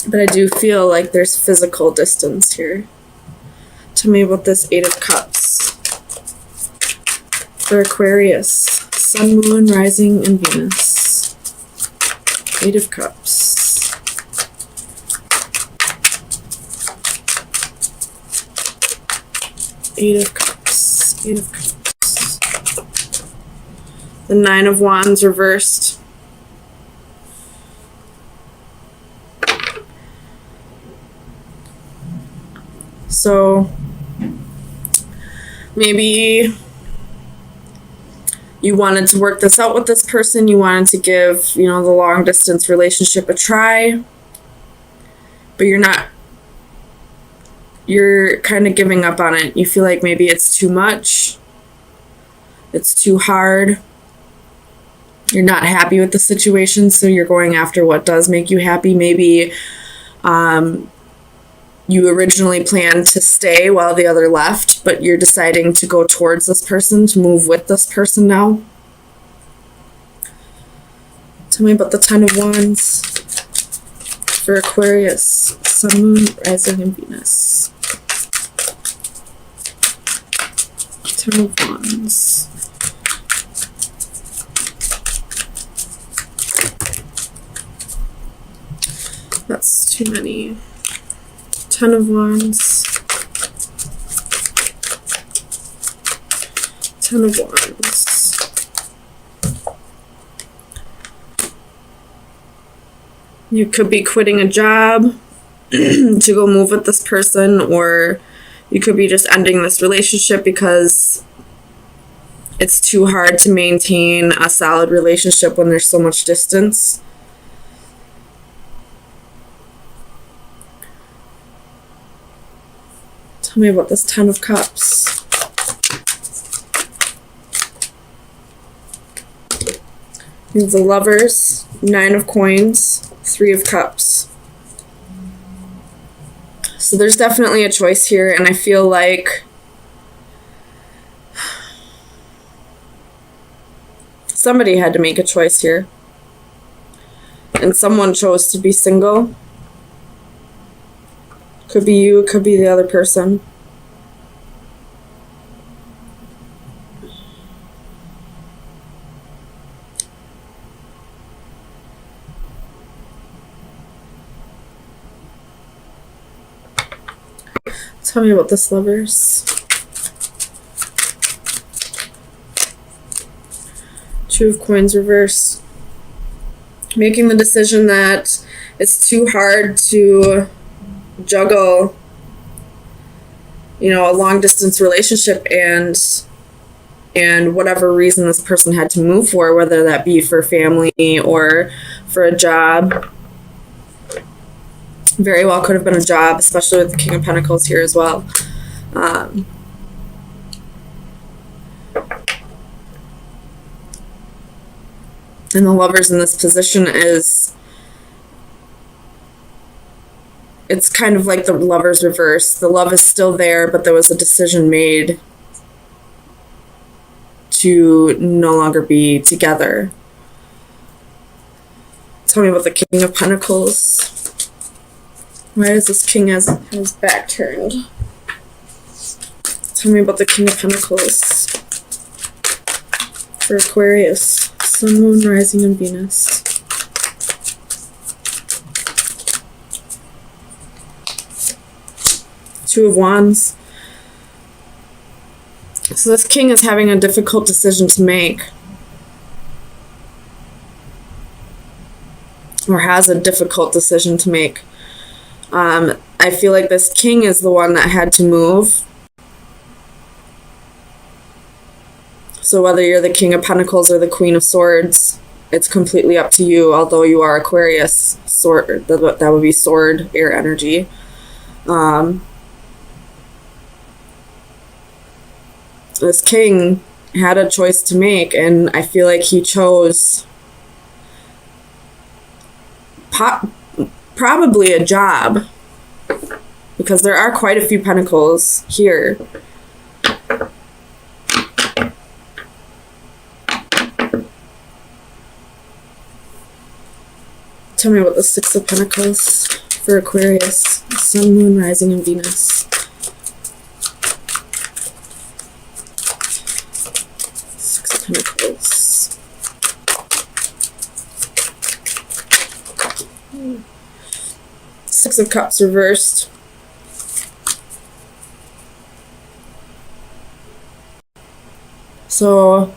But I do feel like there's physical distance here. Tell me about this Eight of Cups. For Aquarius, Sun, Moon, Rising, and Venus. Eight of Cups. Eight of Cups. Eight of Cups. The Nine of Wands reversed. So maybe you wanted to work this out with this person. You wanted to give, the long distance relationship a try. But you're kind of giving up on it. You feel like maybe it's too much. It's too hard. You're not happy with the situation, so you're going after what does make you happy. Maybe you originally planned to stay while the other left, but you're deciding to go towards this person, to move with this person now. Tell me about the Ten of Wands for Aquarius, Sun, Moon, Rising, and Venus. Ten of Wands. That's too many. Ten of Wands. Ten of Wands. You could be quitting a job to go move with this person, or you could be just ending this relationship because it's too hard to maintain a solid relationship when there's so much distance. Tell me about this Ten of Cups. Here's the Lovers, Nine of Coins, Three of Cups. So there's definitely a choice here, and I feel like somebody had to make a choice here. And someone chose to be single. Could be you, could be the other person. Tell me about this, Lovers. Two of Coins reverse. Making the decision that it's too hard to juggle, a long distance relationship and whatever reason this person had to move for, whether that be for family or for a job. Very well could have been a job, especially with the King of Pentacles here as well. And the Lovers in this position it's kind of like the Lovers reverse. The love is still there, but there was a decision made to no longer be together. Tell me about the King of Pentacles. Why is this king has his back turned? Tell me about the King of Pentacles for Aquarius, Sun, Moon, Rising, and Venus. Two of Wands. So this king is having a difficult decision to make. Or has a difficult decision to make. I feel like this king is the one that had to move. So whether you're the King of Pentacles or the Queen of Swords, it's completely up to you, although you are Aquarius, sword, that would be sword, air energy. This king had a choice to make, and I feel like he chose probably a job, because there are quite a few pentacles here. Tell me about the Six of Pentacles for Aquarius. Sun, Moon, Rising, and Venus. Six of Pentacles. Six of Cups reversed. So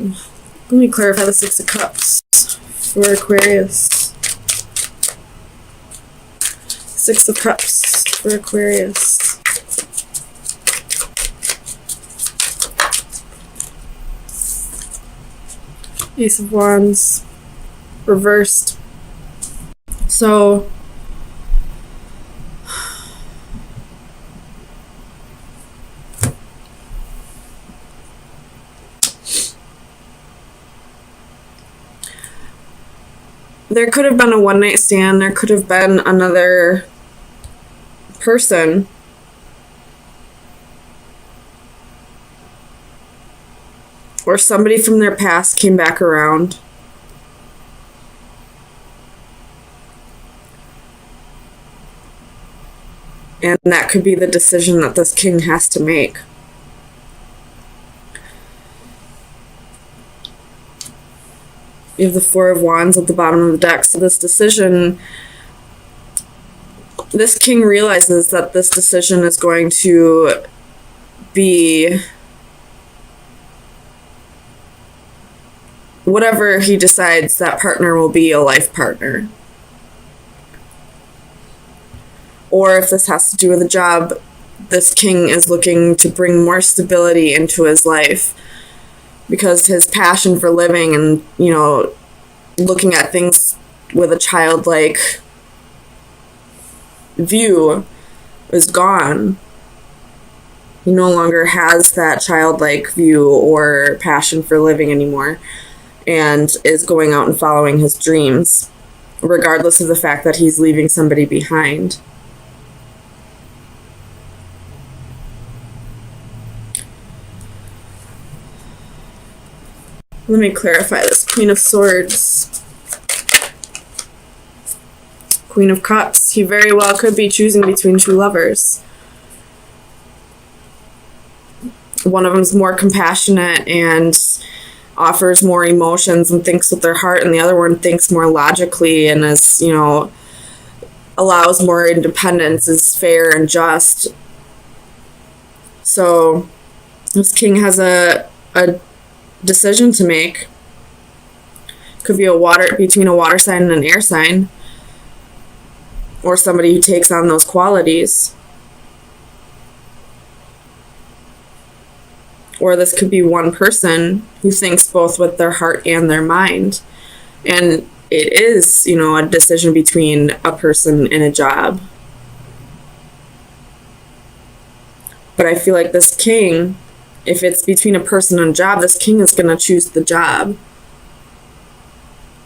let me clarify the Six of Cups for Aquarius. Six of Cups for Aquarius. Ace of Wands reversed. So there could have been a one-night stand. There could have been another person. Or somebody from their past came back around. And that could be the decision that this king has to make. You have the Four of Wands at the bottom of the deck. So this decision, this king realizes that this decision is going to be whatever he decides, that partner will be a life partner. Or if this has to do with a job, this king is looking to bring more stability into his life, because his passion for living and, you know, looking at things with a childlike view is gone. He no longer has that childlike view or passion for living anymore, and is going out and following his dreams, regardless of the fact that he's leaving somebody behind. Let me clarify this. Queen of Swords. Queen of Cups. He very well could be choosing between two lovers. One of them's more compassionate and offers more emotions and thinks with their heart, and the other one thinks more logically and is, you know, allows more independence, is fair and just. So this king has a decision to make. Could be between a water sign and an air sign, or somebody who takes on those qualities. Or this could be one person who thinks both with their heart and their mind. And it is, you know, a decision between a person and a job. But I feel like this king, if it's between a person and a job, this king is going to choose the job.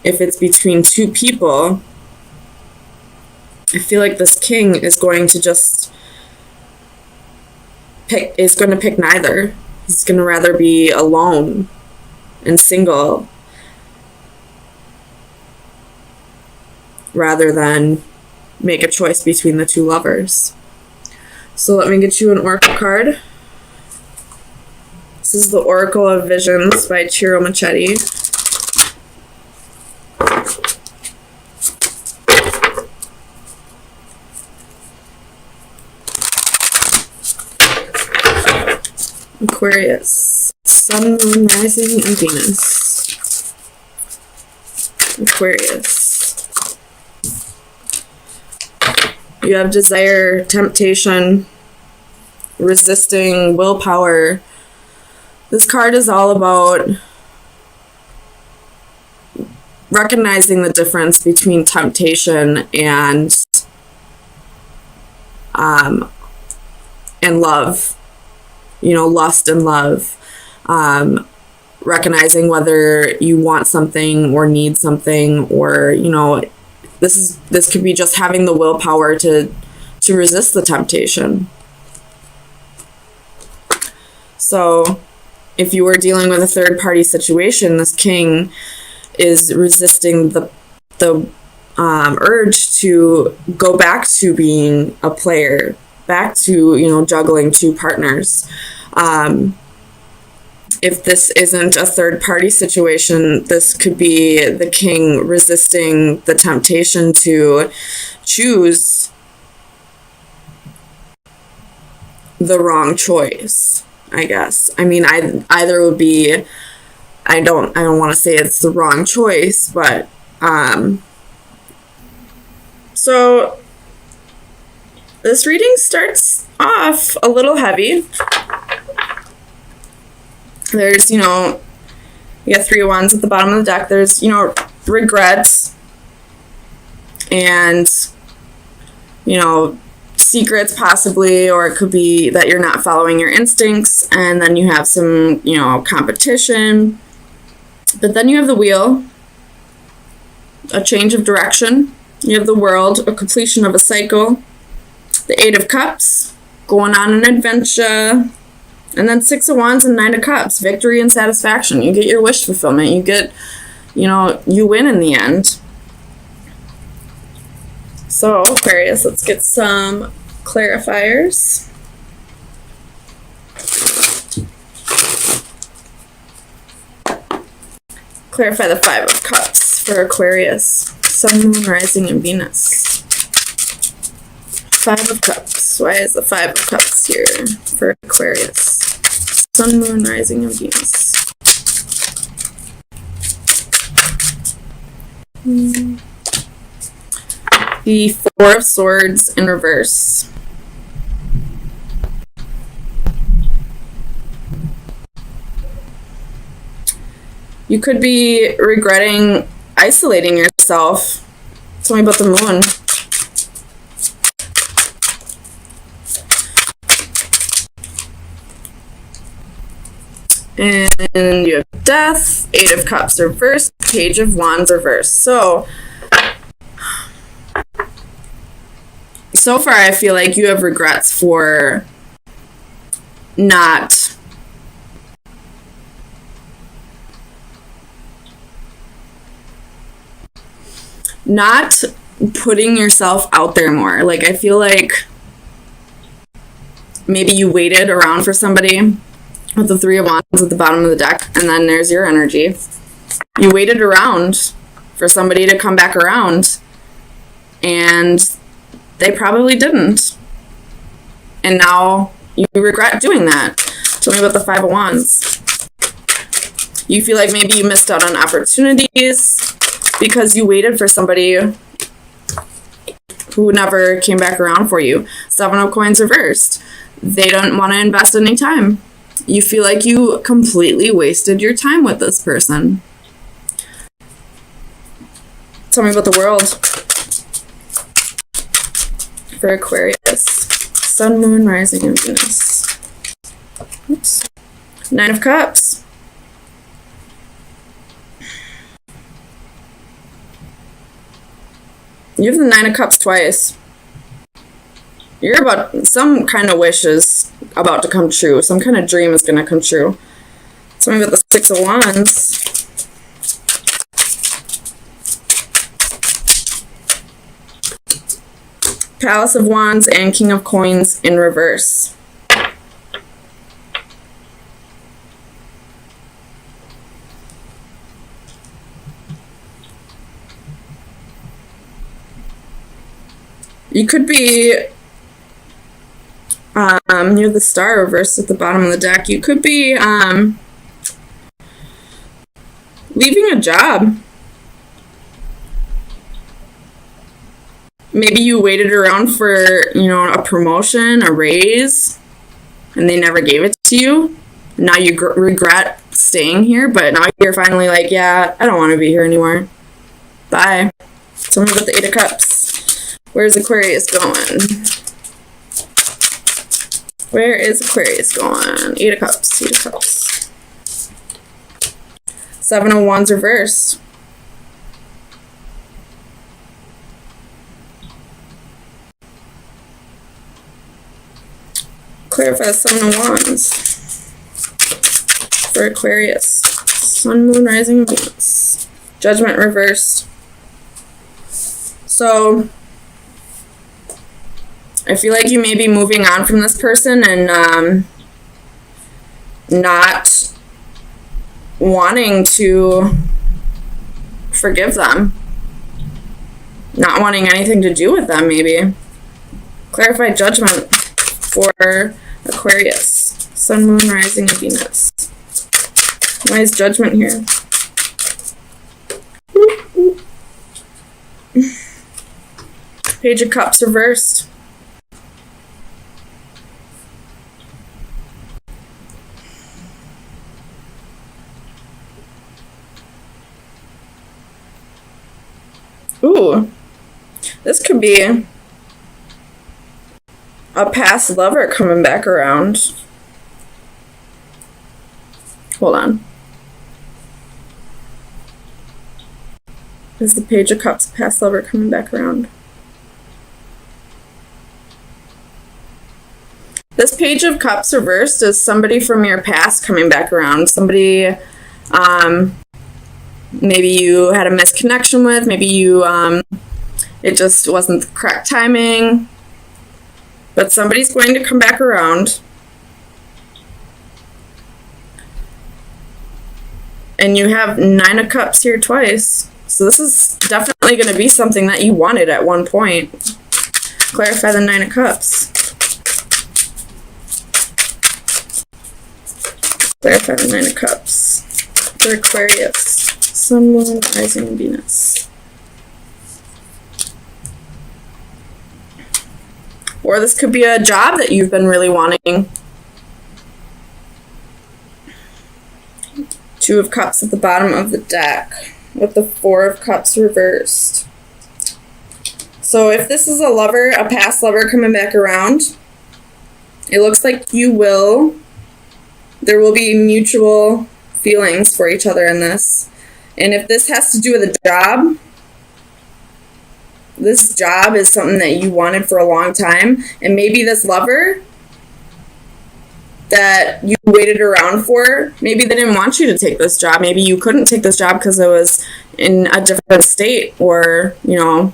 If it's between two people, I feel like this king is going to just pick neither. He's going to rather be alone and single rather than make a choice between the two lovers. So let me get you an oracle card. This is the Oracle of Visions by Chiro Machete. Aquarius. Sun, Moon, Rising, and Venus. Aquarius. You have desire, temptation, resisting, willpower. This card is all about recognizing the difference between temptation and love. You know, lust and love. Recognizing whether you want something or need something, or, you know, this could be just having the willpower to resist the temptation. So if you were dealing with a third party situation, this king is resisting the urge to go back to being a player, back to, you know, juggling two partners. If this isn't a third party situation, this could be the king resisting the temptation to choose the wrong choice, I guess. I mean, either would be, I don't want to say it's the wrong choice, but so this reading starts off a little heavy. There's, you know, you got 3 of Wands at the bottom of the deck. There's, you know, regrets and, you know, secrets possibly, or it could be that you're not following your instincts, and then you have some, you know, competition. But then you have the Wheel, a change of direction. You have the World, a completion of a cycle. The 8 of Cups, going on an adventure. And then 6 of Wands and 9 of Cups, victory and satisfaction. You get your wish fulfillment. You get, you know, you win in the end. So, Aquarius, let's get some clarifiers. Clarify the 5 of Cups for Aquarius. Sun, Moon, Rising, and Venus. 5 of Cups. Why is the 5 of Cups here for Aquarius? Sun, Moon, Rising, and Venus. The 4 of Swords in reverse. You could be regretting isolating yourself. Tell me about the Moon. And you have Death, 8 of Cups reversed, Page of Wands reversed. So far I feel like you have regrets for not putting yourself out there more. Like, I feel like maybe you waited around for somebody with the 3 of Wands at the bottom of the deck, and then there's your energy. You waited around for somebody to come back around, and they probably didn't. And now you regret doing that. Tell me about the 5 of Wands. You feel like maybe you missed out on opportunities because you waited for somebody who never came back around for you. 7 of Coins reversed. They don't want to invest any time. You feel like you completely wasted your time with this person. Tell me about the World for Aquarius. Sun, Moon, Rising, and Venus. Oops. 9 of Cups. You have the 9 of Cups twice. You're about, some kind of wish is about to come true. Some kind of dream is going to come true. Tell me about the 6 of Wands. Palace of Wands and King of Coins in reverse. You could be near the Star reversed at the bottom of the deck. You could be leaving a job. Maybe you waited around for, you know, a promotion, a raise, and they never gave it to you. Now you regret staying here, but now you're finally like, yeah, I don't want to be here anymore. Bye. Tell me about the 8 of Cups. Where's Aquarius going? Where is Aquarius going? 8 of Cups, 8 of Cups. 7 of Wands reversed. Clarify the 7 of Wands. for Aquarius. Sun, Moon, Rising, Venus. Judgment reversed. So I feel like you may be moving on from this person and not wanting to forgive them. Not wanting anything to do with them, maybe. Clarify judgment for Aquarius. Sun, Moon, Rising, and Venus. Why is judgment here? Page of Cups reversed. Ooh. This could be a past lover coming back around. Hold on. Is the Page of Cups past lover coming back around? This Page of Cups reversed is somebody from your past coming back around. Somebody maybe you had a misconnection with. Maybe you it just wasn't the correct timing. But somebody's going to come back around. And you have 9 of Cups here twice. So this is definitely going to be something that you wanted at one point. Clarify the 9 of Cups. Clarify the 9 of Cups for Aquarius. Sun, Moon, Rising, and Venus. Or this could be a job that you've been really wanting. 2 of Cups at the bottom of the deck with the 4 of Cups reversed. So if this is a lover, a past lover coming back around, it looks like there will be mutual feelings for each other in this. And if this has to do with a job, this job is something that you wanted for a long time. And maybe this lover that you waited around for, maybe they didn't want you to take this job. Maybe you couldn't take this job because it was in a different state, or, you know,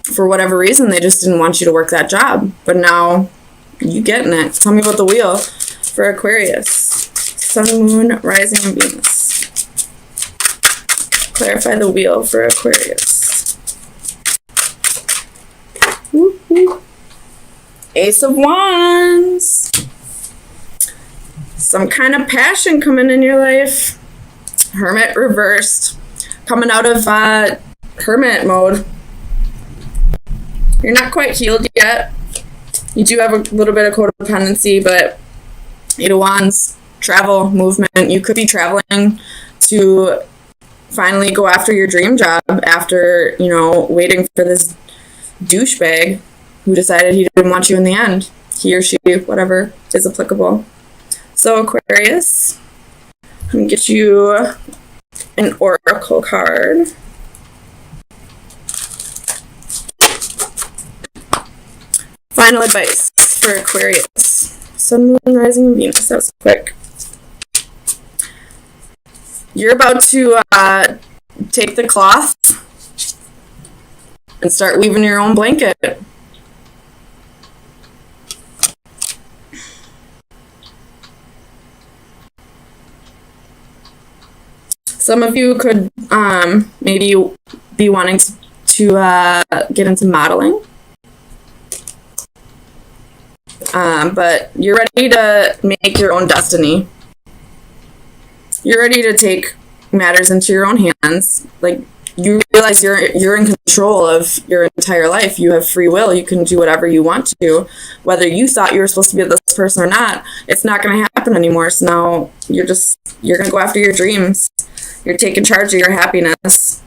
for whatever reason, they just didn't want you to work that job. But now you getting it. Tell me about the wheel for Aquarius. Sun, Moon, Rising, and Venus. Clarify the wheel for Aquarius. Woo-hoo. Ace of Wands. Some kind of passion coming in your life. Hermit reversed. Coming out of hermit mode. You're not quite healed yet. You do have a little bit of codependency, but 8 of Wands, travel, movement. You could be traveling to finally go after your dream job after, you know, waiting for this douchebag who decided he didn't want you in the end. He or she, whatever is applicable. So Aquarius, I'm going to get you an oracle card. Final advice for Aquarius. Sun, Moon, Rising, and Venus. That was quick. You're about to take the cloth and start weaving your own blanket. Some of you could maybe be wanting to get into modeling. But you're ready to make your own destiny. You're ready to take matters into your own hands. Like, you realize you're in control of your entire life. You have free will. You can do whatever you want to. Whether you thought you were supposed to be with this person or not, it's not going to happen anymore. So now you're going to go after your dreams. You're taking charge of your happiness.